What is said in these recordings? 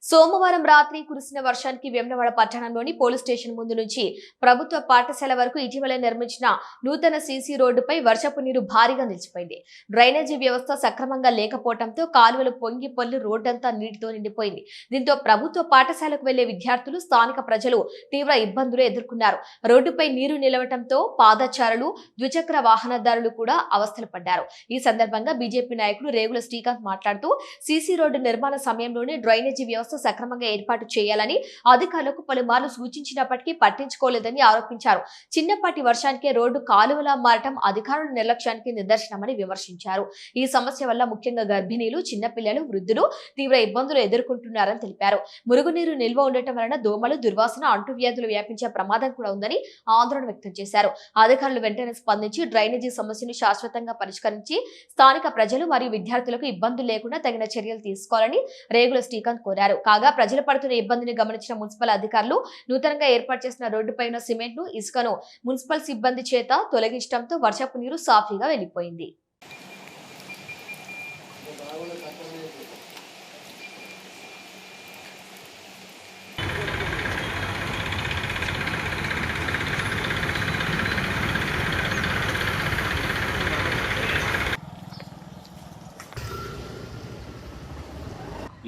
సోమవారం రాత్రి కురిసిన వర్షానికి వేములవాడ పట్టణంలోని పోలీస్ స్టేషన్ ముందు నుంచి ప్రభుత్వ పాఠశాల వరకు ఇటీవల నిర్మించిన నూతన సీసీ రోడ్డుపై వర్షపు నీరు భారీగా నిలిచిపోయింది. డ్రైనేజీ వ్యవస్థ సక్రమంగా లేకపోవడంతో కాలువలు పొంగి పొల్లి రోడ్డంతా నీటితో నిండిపోయింది. దీంతో ప్రభుత్వ పాఠశాలకు వెళ్లే విద్యార్థులు, స్థానిక ప్రజలు తీవ్ర ఇబ్బందులు ఎదుర్కొన్నారు. రోడ్డుపై నీరు నిలవటంతో పాదచారులు, ద్విచక్ర వాహనదారులు కూడా అవస్థలు పడ్డారు. ఈ సందర్భంగా బీజేపీ నాయకుడు రేగుల శ్రీకాంత్ మాట్లాడుతూ సీసీ రోడ్డు నిర్మాణ సమయంలోనే డ్రైనేజీ వ్యవస్థ సక్రమంగా ఏర్పాటు చేయాలని అధికారులకు పలుమార్లు సూచించినప్పటికీ పట్టించుకోలేదని ఆరోపించారు. చిన్నపాటి వర్షానికే రోడ్డు కాలువలా మారటం అధికారుల నిర్లక్ష్యానికి నిదర్శనమని విమర్శించారు. ఈ సమస్య వల్ల ముఖ్యంగా గర్భిణీలు, చిన్నపిల్లలు, వృద్ధులు తీవ్ర ఇబ్బందులు ఎదుర్కొంటున్నారని తెలిపారు. మురుగునీరు నిల్వ ఉండటం వలన దోమలు, దుర్వాసన, అంటువ్యాధులు వ్యాపించే ప్రమాదం కూడా ఉందని ఆందోళన వ్యక్తం చేశారు. అధికారులు వెంటనే స్పందించి డ్రైనేజీ సమస్యను శాశ్వతంగా పరిష్కరించి స్థానిక ప్రజలు మరియు విద్యార్థులకు ఇబ్బందులు లేకుండా తగిన చర్యలు తీసుకోవాలని రేగుల శ్రీకాంత్ కోరారు. కాగా ప్రజలు పడుతున్న ఇబ్బందిని గమనించిన మున్సిపల్ అధికారులు నూతనంగా ఏర్పాటు చేసిన రోడ్డుపై ఉన్న సిమెంట్ ను, ఇసుకను మున్సిపల్ సిబ్బంది చేత తొలగించడంతో వర్షపు నీరు సాఫీగా వెళ్లిపోయింది.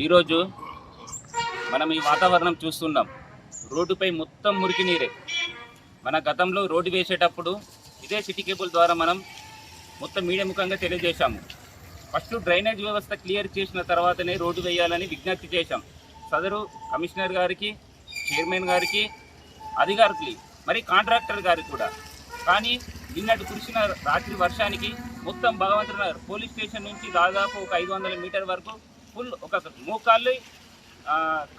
ఈరోజు మనం ఈ వాతావరణం చూస్తున్నాం. రోడ్డుపై మొత్తం మురికి నీరే. మన గతంలో రోడ్డు వేసేటప్పుడు ఇదే సిటీ కేబుల్ ద్వారా మనం మొత్తం మీడియా ముఖంగా తెలియజేశాము. ఫస్ట్ డ్రైనేజ్ వ్యవస్థ క్లియర్ చేసిన తర్వాతనే రోడ్డు వేయాలని విజ్ఞప్తి చేశాం. సదరు కమిషనర్ గారికి, చైర్మన్ గారికి, అధికారులకి, మరి కాంట్రాక్టర్ గారికి కూడా. కానీ నిన్నటి కురిసిన రాత్రి వర్షానికి మొత్తం భగవంతునగర్ పోలీస్ స్టేషన్ నుంచి దాదాపు ఒక 500 మీటర్ వరకు ఫుల్ ఒక మోకాళ్ళు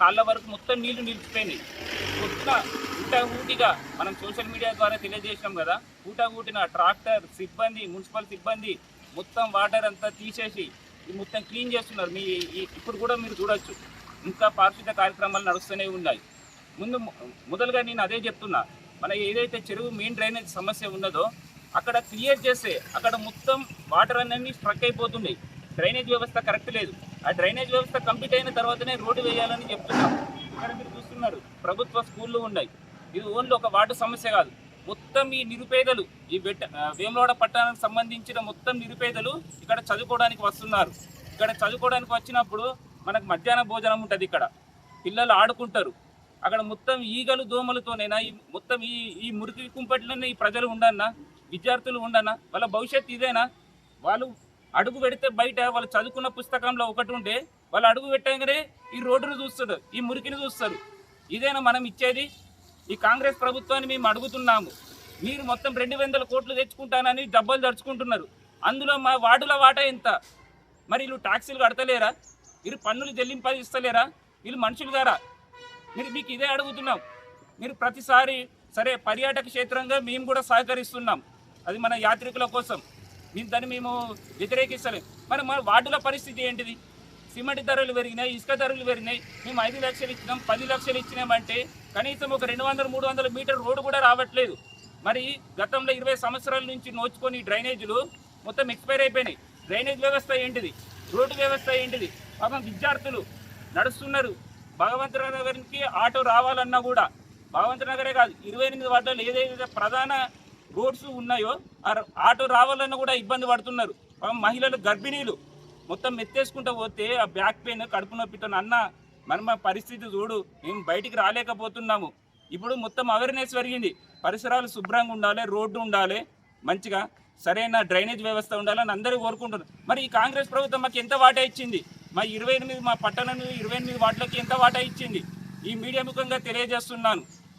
కాళ్ళ వరకు మొత్తం నీళ్లు నిలిచిపోయినాయి. ఊటిగా మనం సోషల్ మీడియా ద్వారా తెలియజేసినాం కదా, ఊటిన ట్రాక్టర్ సిబ్బంది, మున్సిపల్ సిబ్బంది మొత్తం వాటర్ అంతా తీసేసి మొత్తం క్లీన్ చేస్తున్నారు. ఇప్పుడు కూడా మీరు చూడొచ్చు, ఇంకా పారిశుద్ధ కార్యక్రమాలు నడుస్తూనే ఉన్నాయి. మొదలుగా నేను అదే చెప్తున్నా, మన ఏదైతే చెరువు మెయిన్ డ్రైనేజ్ సమస్య ఉన్నదో అక్కడ క్లియర్ చేస్తే అక్కడ మొత్తం వాటర్ అన్నీ స్ట్రక్ అయిపోతున్నాయి. డ్రైనేజ్ వ్యవస్థ కరెక్ట్ లేదు. ఆ డ్రైనేజ్ వ్యవస్థ కంప్లీట్ అయిన తర్వాతనే రోడ్డు వేయాలని చెప్తున్నాం. ఇక్కడ మీరు చూస్తున్నారు, ప్రభుత్వ స్కూళ్ళు ఉన్నాయి. ఇది ఓన్లీ ఒక వాటర్ సమస్య కాదు. మొత్తం ఈ నిరుపేదలు, ఈ వేములవాడ పట్టణానికి సంబంధించిన మొత్తం నిరుపేదలు ఇక్కడ చదువుకోవడానికి వస్తున్నారు. ఇక్కడ చదువుకోవడానికి వచ్చినప్పుడు మనకు మధ్యాహ్న భోజనం ఉంటుంది. ఇక్కడ పిల్లలు ఆడుకుంటారు. అక్కడ మొత్తం ఈగలు, దోమలతోనైనా మొత్తం ఈ మురికి కుంపట్లోనే ఈ ప్రజలు ఉండన్నా, విద్యార్థులు ఉండన్నా, వాళ్ళ భవిష్యత్తు ఇదేనా? వాళ్ళు అడుగు పెడితే బయట వాళ్ళు చదువుకున్న పుస్తకంలో ఒకటి ఉంటే వాళ్ళు అడుగు పెట్టగానే ఈ రోడ్డును చూస్తారు, ఈ మురికిని చూస్తారు. ఇదేనా మనం ఇచ్చేది? ఈ కాంగ్రెస్ ప్రభుత్వాన్ని మేము అడుగుతున్నాము. మీరు మొత్తం 200 కోట్లు తెచ్చుకుంటానని డబ్బులు దడుచుకుంటున్నారు. అందులో మా వార్డుల వాటా ఎంత? మరి వీళ్ళు ట్యాక్సీలు కడతలేరా? వీళ్ళు పన్నులు చెల్లింపజేస్తలేరా? వీళ్ళు మనుషులు గారా? మీకు ఇదే అడుగుతున్నాం. మీరు ప్రతిసారి సరే పర్యాటక క్షేత్రంగా మేము కూడా సహకరిస్తున్నాం, అది మన యాత్రికుల కోసం. దాన్ని మేము వ్యతిరేకిస్తలేం. మరి మన వార్డుల పరిస్థితి ఏంటిది? సిమెంట్ ధరలు పెరిగినాయి, ఇసుక ధరలు పెరిగినాయి. మేము 5 లక్షలు ఇచ్చినాం, 10 లక్షలు ఇచ్చినామంటే కనీసం ఒక 200-300 మీటర్ రోడ్డు కూడా రావట్లేదు. మరి గతంలో 20 సంవత్సరాల నుంచి నోచుకొని డ్రైనేజీలు మొత్తం ఎక్స్పైర్ అయిపోయినాయి. డ్రైనేజ్ వ్యవస్థ ఏంటిది? రోడ్డు వ్యవస్థ ఏంటిది? పాపం విద్యార్థులు నడుస్తున్నారు. భగవంతనగర్కి ఆటో రావాలన్నా కూడా, భగవంతనగరే కాదు 28 వార్డులు ఏదైతే ప్రధాన రోడ్స్ ఉన్నాయో ఆటో రావాలన్నా కూడా ఇబ్బంది పడుతున్నారు. మహిళలు, గర్భిణీలు మొత్తం ఎత్తేసుకుంటూ పోతే ఆ బ్యాక్ పెయిన్, కడుపు నొప్పితో అన్న మన పరిస్థితి చూడు, మేము బయటికి రాలేకపోతున్నాము. ఇప్పుడు మొత్తం అవేర్నెస్ పెరిగింది. పరిసరాలు శుభ్రంగా ఉండాలి, రోడ్డు ఉండాలి, మంచిగా సరైన డ్రైనేజ్ వ్యవస్థ ఉండాలని అందరూ కోరుకుంటున్నారు. మరి ఈ కాంగ్రెస్ ప్రభుత్వం మాకు ఎంత వాటా ఇచ్చింది? మా పట్టణం 28 వార్డులకి ఎంత వాటా ఇచ్చింది? ఈ మీడియా ముఖంగా తెలియజేస్తున్నాను.